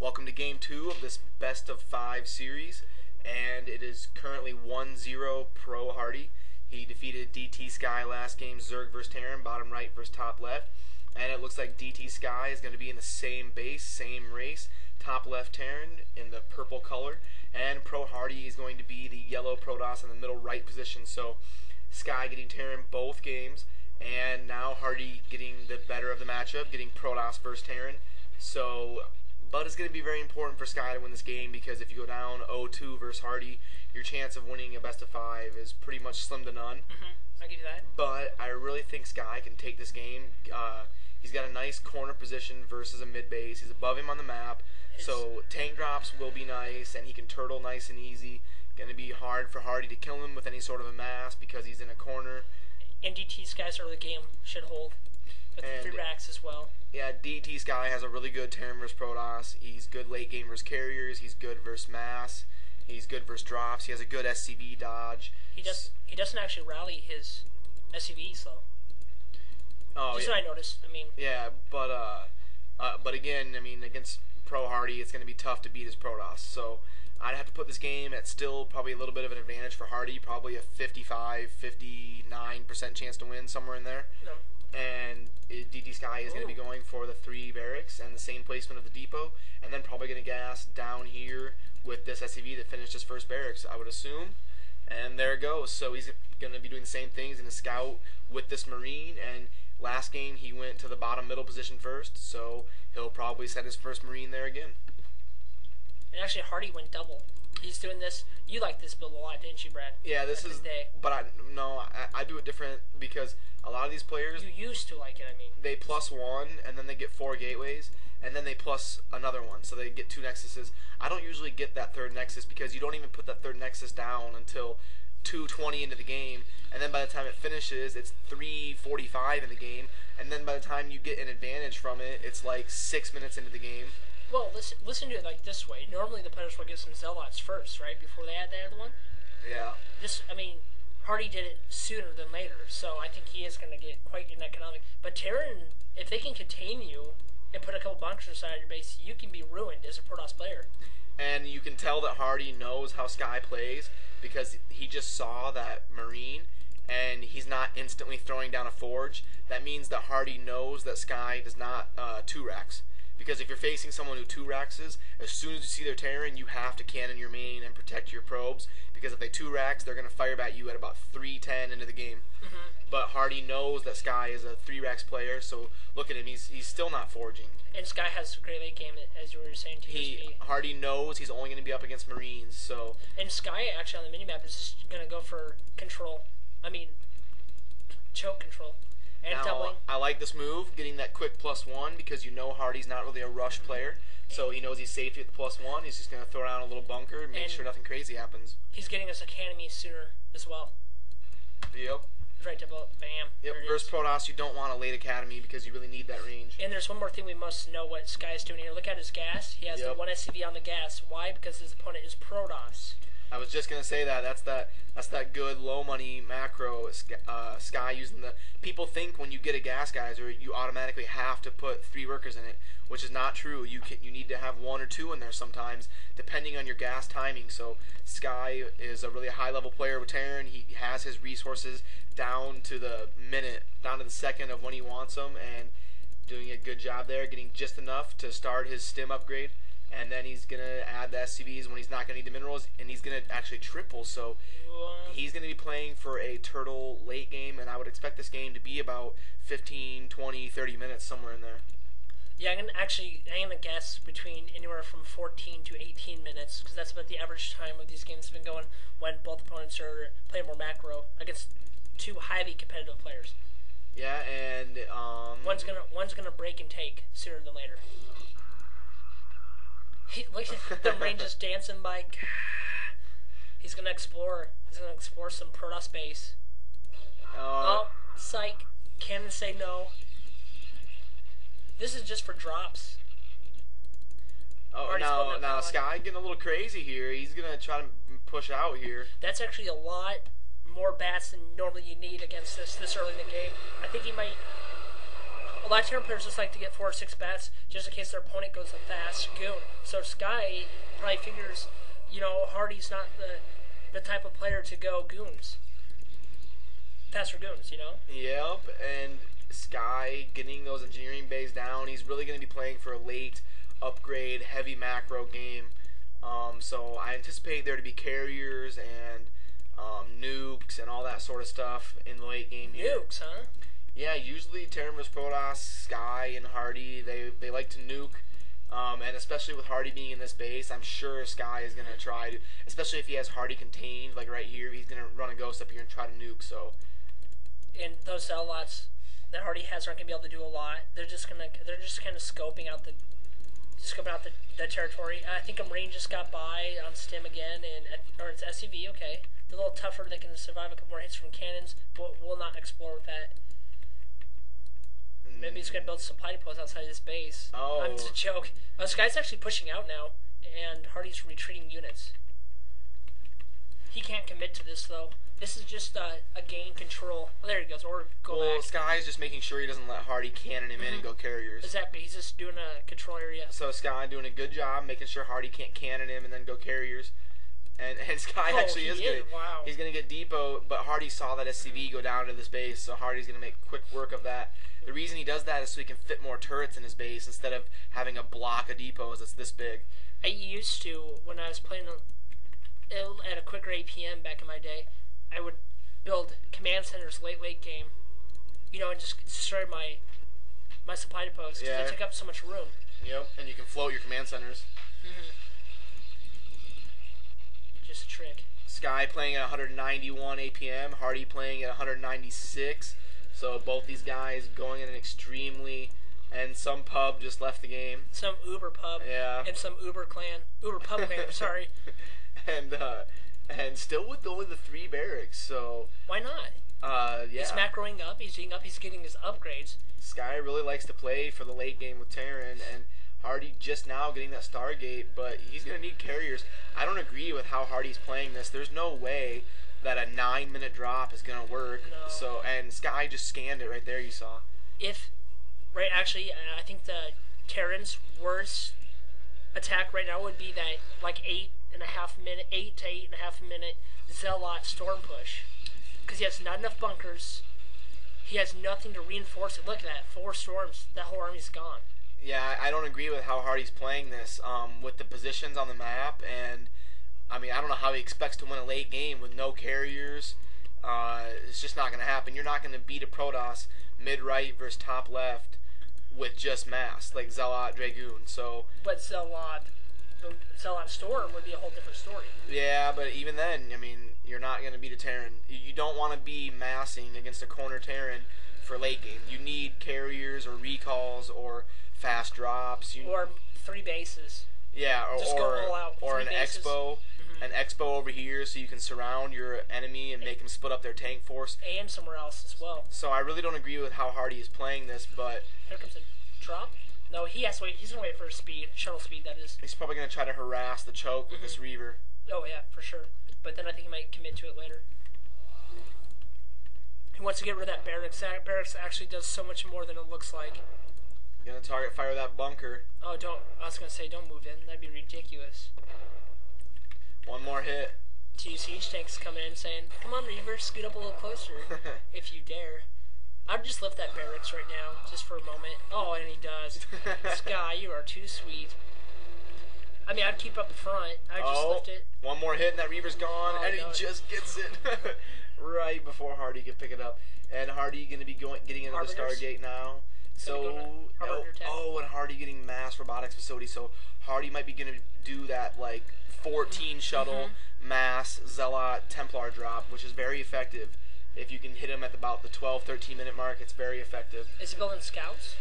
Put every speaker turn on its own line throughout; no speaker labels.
Welcome to Game 2 of this Best of 5 series, and it is currently 1-0 pro HaRDy. He defeated Dt.sKy last game, Zerg versus Terran, bottom right versus top left, and it looks like Dt.sKy is going to be in the same base, same race, top left Terran in the purple color, and pro HaRDy is going to be the yellow Protoss in the middle right position. So Sky getting Terran both games, and now HaRDy getting the better of the matchup, getting Protoss versus Terran. But it's going to be very important for Sky to win this game, because if you go down 0-2 versus HaRDy, your chance of winning a best of 5 is pretty much slim to none.
I'll give you that.
But I really think Sky can take this game. He's got a nice corner position versus a mid base. He's above him on the map, so tank drops will be nice, and he can turtle nice and easy. Going to be hard for HaRDy to kill him with any sort of a mass because he's in a corner.
And Dt.sKy's early game should hold with the 3 racks as well.
Yeah, Dt.sKy has a really good Terran versus Protoss. He's good late game versus carriers. He's good versus mass. He's good versus drops. He has a good SCV dodge.
He doesn't actually rally his SCVs though.
Oh,
Just
yeah.
what I noticed. I mean.
Yeah, but again, I mean, against pro HaRDy, it's going to be tough to beat his Protoss. So I'd have to put this game at still probably a little bit of an advantage for HaRDy, probably a 55, 59% chance to win, somewhere in there.
No.
And Dt.sKy is going to be going for the 3 barracks and the same placement of the depot, and then probably going to gas down here with this SCV that finished his first barracks, I would assume. And there it goes. So he's going to be doing the same thing. He's going to scout with this Marine, and last game he went to the bottom middle position first, so he'll probably set his first Marine there again.
And actually, HaRDy went double. He's doing this. You like this build a lot, didn't you, Brad?
Yeah, this is. But I do it different because a lot of these players.
You used to like it, I mean.
They +1, and then they get 4 gateways, and then they plus another one, so they get 2 nexuses. I don't usually get that 3rd nexus because you don't even put that 3rd nexus down until 2:20 into the game, and then by the time it finishes, it's 3:45 in the game, and then by the time you get an advantage from it, it's like 6 minutes into the game.
Well, listen to it like this way. Normally the players will get some Zealots first, right, before they add the other one.
Yeah.
I mean, HaRDy did it sooner than later, so I think he is going to get quite an economic. But Terran, if they can contain you and put a couple bunkers inside your base, you can be ruined as a Protoss player.
And you can tell that HaRDy knows how Sky plays because he just saw that Marine, and he's not instantly throwing down a Forge. That means that HaRDy knows that Sky does not 2-racks. Because if you're facing someone who 2-racks, as soon as you see their Terran, you have to cannon your main and protect your probes. Because if they 2-racks, they're going to fire at you at about 3:10 into the game. But HaRDy knows that Sky is a 3-racks player, so look at him. He's still not forging.
And Sky has a great late game, as you were saying.
HaRDy knows he's only going to be up against Marines. So.
And Sky actually on the minimap is just going to go for control. I mean, choke control. And
now,
doubling.
I like this move, getting that quick +1, because you know HaRDy's not really a rush player. So he knows he's safe at the +1. He's just going to throw down a little bunker and make sure nothing crazy happens.
He's getting his Academy sooner as well.
Yep.
Right to bam.
Yep, versus Protoss, you don't want a late Academy because you really need that range.
And there's one more thing we must know what Sky's doing here. Look at his gas. He has the 1 SCV on the gas. Why? Because his opponent is Protoss.
I was just gonna say that. That's that good low money macro. Sky using the. People think when you get a gas geyser, you automatically have to put 3 workers in it, which is not true. You need to have 1 or 2 in there sometimes, depending on your gas timing. So Sky is a really high level player with Terran. He has his resources down to the minute, down to the second of when he wants them, and doing a good job there, getting just enough to start his stim upgrade. And then he's going to add the SCVs when he's not going to need the minerals, and he's going to actually triple. So he's going to be playing for a turtle late game, and I would expect this game to be about 15, 20, 30 minutes, somewhere in there.
Yeah, I'm going to guess between anywhere from 14 to 18 minutes, because that's about the average time of these games have been going when both opponents are playing more macro against 2 highly competitive players.
Yeah, and
one's gonna break and take sooner than later. Look at the Marine just dancing by. He's gonna explore. He's gonna explore some Protoss base. Oh, psych! Cannon say no. This is just for drops.
Oh, now Sky getting a little crazy here. He's gonna try to push out here.
That's actually a lot more bats than normally you need against this early in the game. I think he might. a lot of Terran players just like to get 4 or 6 bats just in case their opponent goes a fast goon. So Sky probably figures, HaRDy's not the type of player to go goons. Faster goons,
Yep, and Sky getting those engineering bays down, he's really going to be playing for a late upgrade, heavy macro game. So I anticipate there to be carriers and nukes and all that sort of stuff in the late game here.
Nukes, huh?
Yeah, usually Terran vs. Protoss, Sky, and HaRDy, they like to nuke. And especially with HaRDy being in this base, I'm sure Sky is going to try to, especially if he has HaRDy contained, like right here, he's going to run a ghost up here and try to nuke, so.
And those cell lots that HaRDy has aren't going to be able to do a lot. They're just kind of scoping out the territory. I think a Marine just got by on Stim again, or it's SCV, okay. They're a little tougher, they can survive a couple more hits from cannons, but we'll not explore with that. Maybe he's going to build supply depots outside his base.
Oh.
It's a joke. Sky's actually pushing out now, and HaRDy's retreating units. He can't commit to this, though. This is just a gain control. Oh, there he goes, or go back.
Sky's just making sure he doesn't let HaRDy cannon him in and go carriers.
Exactly, he's just doing a control area.
So Sky doing a good job making sure HaRDy can't cannon him and then go carriers. And Sky actually is good.
Wow.
He's going to get depot, but HaRDy saw that SCV go down to this base, so HaRDy's going to make quick work of that. The reason he does that is so he can fit more turrets in his base instead of having a block of depots that's this big.
I used to, when I was playing at a quicker APM back in my day, I would build command centers late game, and just destroy my supply depots because they take up so much room.
Yep, and you can float your command centers.
Just a trick.
Sky playing at 191 APM, HaRDy playing at 196. So both these guys going in an extremely, and some pub just left the game.
Some Uber pub.
Yeah.
And some Uber pub clan. Sorry.
And still with only the 3 barracks. So
why not?
Yeah.
He's macroing up. He's getting his upgrades.
Sky really likes to play for the late game with Terran, and HaRDy just now getting that Stargate, but he's gonna need carriers. I don't agree with how HaRDy's playing this. There's no way that a 9-minute drop is gonna work.
No.
So, and Sky just scanned it right there. You saw.
Actually, I think the Terran's worst attack right now would be that 8 to 8.5 minute Zealot storm push, because he has not enough bunkers. He has nothing to reinforce it. Look at that, 4 storms. That whole army's gone.
Yeah, I don't agree with how HaRDy's playing this. With the positions on the map, and I don't know how he expects to win a late game with no carriers. It's just not going to happen. You're not going to beat a Protoss mid-right versus top-left with just mass, like Zealot, Dragoon. So,
but Zealot Storm would be a whole different story.
Yeah, but even then, you're not going to beat a Terran. You don't want to be massing against a corner Terran for late game. You need carriers or recalls or fast drops.
Or 3 bases.
Yeah,
Just go all out.
Or an
bases.
expo. An expo over here so you can surround your enemy and make them split up their tank force.
And somewhere else as well.
So I really don't agree with how HaRDy is playing this, but...
Here comes a drop. No, he has to wait. He's going to wait for his speed. Shuttle speed, that is.
He's probably going to try to harass the choke with this Reaver.
Oh, yeah, for sure. But then I think he might commit to it later. He wants to get rid of that barracks. That barracks actually does so much more than it looks like.
Going to target fire that bunker.
Oh, I was going to say, don't move in. That'd be ridiculous.
One more hit.
2 siege tanks coming in saying, come on, Reaver, scoot up a little closer, if you dare. I'd just lift that barracks right now, just for a moment. Oh, and he does. Sky, you are too sweet. I'd keep up the front. I'd just lift it.
One more hit and that Reaver's gone, and he just gets it right before HaRDy can pick it up. And HaRDy going to be getting another Stargate now. So, and HaRDy getting mass robotics facility. So HaRDy might be going to do that 14 shuttle mass Zealot Templar drop, which is very effective. If you can hit him at about the 12-13 minute mark, it's very effective.
Is he building scouts?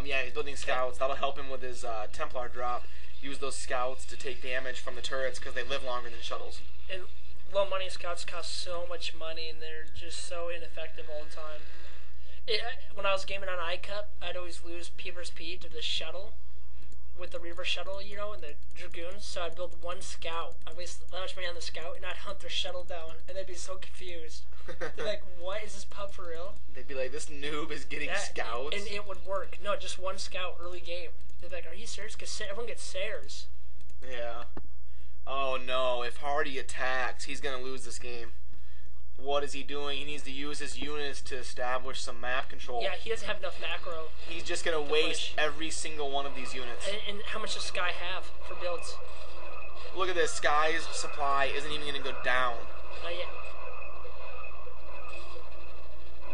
Yeah, he's building scouts. That'll help him with his Templar drop. Use those scouts to take damage from the turrets because they live longer than shuttles.
And low money scouts cost so much money, and they're just so ineffective all the time. When I was gaming on iCup, I'd always lose P versus P to the shuttle. with the Reaver shuttle, you know, and the Dragoons. So I'd build one scout. I'd waste that much money on the scout, and I'd hunt their shuttle down, and they'd be so confused. They're like, "What is this pub for real?"
They'd be like, "This noob is getting scouts,"
and it would work. No, just one scout early game. They'd be like, "Are you serious?" Because everyone gets Sayers.
Yeah. Oh no! If HaRDy attacks, he's gonna lose this game. What is he doing? He needs to use his units to establish some map control.
Yeah, he doesn't have enough macro.
He's just gonna waste every single one of these units.
And how much does Sky have for builds?
Look at this. Sky's supply isn't even gonna go down.
Not yet.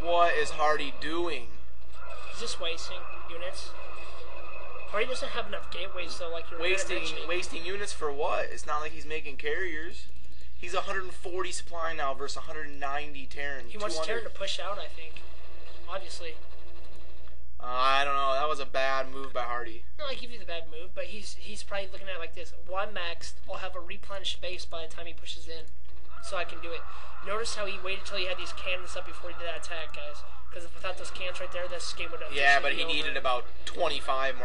What is HaRDy doing?
He's just wasting units. HaRDy doesn't have enough gateways though, like you're
wasting units for what? It's not like he's making carriers. He's 140 supply now versus 190 Terran.
He wants Terran to push out, I think. Obviously.
I don't know. That was a bad move by HaRDy.
No, I give you the bad move, but he's probably looking at it like this. Well, I'm maxed. I'll have a replenished base by the time he pushes in, so I can do it. Notice how he waited till he had these cannons up before he did that attack, guys. Because without those cannons right there, this game would have.
Yeah, but he needed about 25 more.